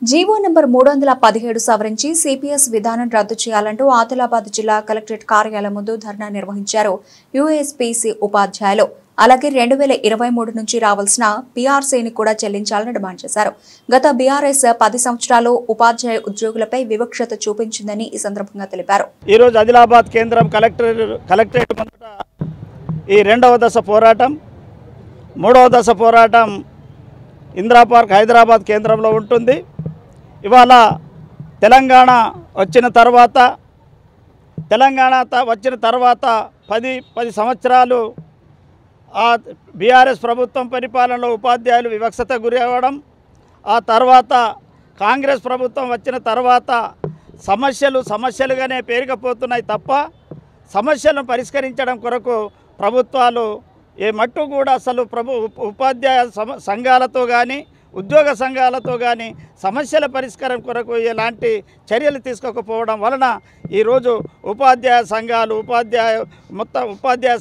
GO number 317 సవరించి CPS విధానం రద్దు చేయాలంటూ ఆదిలాబాద్ జిల్లా కలెక్టరేట్ కార్యాలయం ముందు ధర్నా నిర్వహించారు యూఎస్పీసీ ఉపాధ్యాయులు. అలాగే 2023 నుంచి రావాల్సిన పీఆర్సీని కూడా చెల్లించాలని డిమాండ్ చేశారు. గత బీఆర్ఎస్ 10 సంవత్సరాలు ఉపాధ్యాయ ఉద్యోగులపై వివక్షత చూపించిందని ఈ సందర్భంగా తెలిపారు. ఈ రోజు ఆదిలాబాద్ కేంద్రం కలెక్టరేట్ ముందట ఈ రెండవ దశ పోరాటం, మూడవ దశ పోరాటం ఇందిరా పార్క్ హైదరాబాద్ కేంద్రంలో ఉంటుంది. ఇవాళ తెలంగాణ వచ్చిన తర్వాత 10 సంవత్సరాలు ఆ బీఆర్ఎస్ ప్రభుత్వం పరిపాలనలో ఉపాధ్యాయులు వివక్షత గురి అవ్వడం, ఆ తర్వాత కాంగ్రెస్ ప్రభుత్వం వచ్చిన తర్వాత సమస్యలుగానే పేరుకుపోతున్నాయి తప్ప సమస్యలను పరిష్కరించడం కొరకు ప్రభుత్వాలు ఏ మట్టు కూడా అసలు ఉపాధ్యాయ సంఘాలతో కానీ ఉద్యోగ సంఘాలతో కానీ సమస్యల పరిష్కారం కొరకు ఎలాంటి చర్యలు తీసుకోకపోవడం వలన ఈరోజు ఉపాధ్యాయ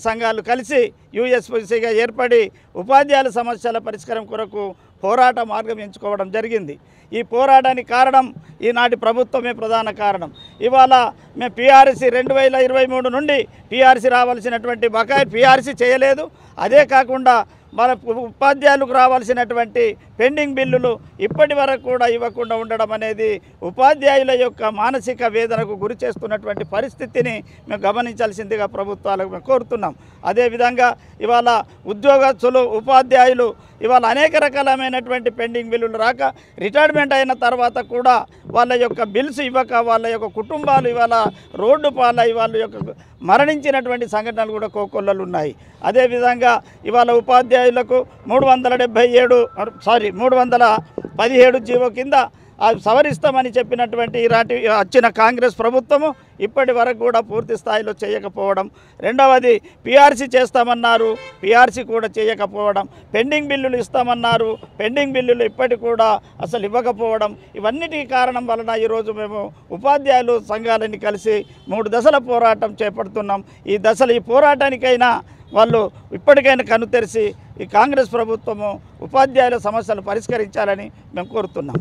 సంఘాలు కలిసి యూఎస్పీసీగా ఏర్పడి ఉపాధ్యాయుల సమస్యల పరిష్కారం కొరకు పోరాట మార్గం ఎంచుకోవడం జరిగింది. ఈ పోరాటానికి కారణం ఈనాటి ప్రభుత్వమే ప్రధాన కారణం. ఇవాళ మేము పీఆర్సీ 2023 నుండి పీఆర్సీ రావాల్సినటువంటి బకాయి పీఆర్సీ చేయలేదు. అదే కాకుండా మన ఉపాధ్యాయులకు రావాల్సినటువంటి పెండింగ్ బిల్లులు ఇప్పటి వరకు కూడా ఇవ్వకుండా ఉండడం అనేది ఉపాధ్యాయుల యొక్క మానసిక వేదనకు గురి చేస్తున్నటువంటి పరిస్థితిని మేము గమనించాల్సిందిగా ప్రభుత్వాలకు మేము కోరుతున్నాం. అదేవిధంగా ఇవాళ ఉద్యోగస్తులు ఉపాధ్యాయులు ఇవాళ అనేక రకాలైనటువంటి పెండింగ్ బిల్లులు రాక రిటైర్మెంట్ అయిన తర్వాత కూడా వాళ్ళ యొక్క బిల్స్ ఇవ్వక వాళ్ళ యొక్క కుటుంబాలు ఇవాళ రోడ్డు పాలై వాళ్ళ యొక్క మరణించినటువంటి సంఘటనలు కూడా కోకొల్లలు ఉన్నాయి. అదేవిధంగా ఇవాళ ఉపాధ్యాయులకు 317 జీవో కింద సవరిస్తామని చెప్పినటువంటి ఇలాంటి వచ్చిన కాంగ్రెస్ ప్రభుత్వము ఇప్పటి వరకు కూడా పూర్తి స్థాయిలో చేయకపోవడం, రెండవది పీఆర్సీ చేస్తామన్నారు, పీఆర్సీ కూడా చేయకపోవడం, పెండింగ్ బిల్లులు ఇస్తామన్నారు, పెండింగ్ బిల్లులు ఇప్పటికి కూడా అసలు ఇవ్వకపోవడం, ఇవన్నిటికీ కారణం వలన ఈరోజు మేము ఉపాధ్యాయులు సంఘాలని కలిసి 3 దశల పోరాటం చేపడుతున్నాం. ఈ పోరాటానికైనా వాళ్ళు ఇప్పటికైనా కనుతెరిచి ఈ కాంగ్రెస్ ప్రభుత్వము ఉపాధ్యాయుల సమస్యలు పరిష్కరించాలని మేము కోరుతున్నాం.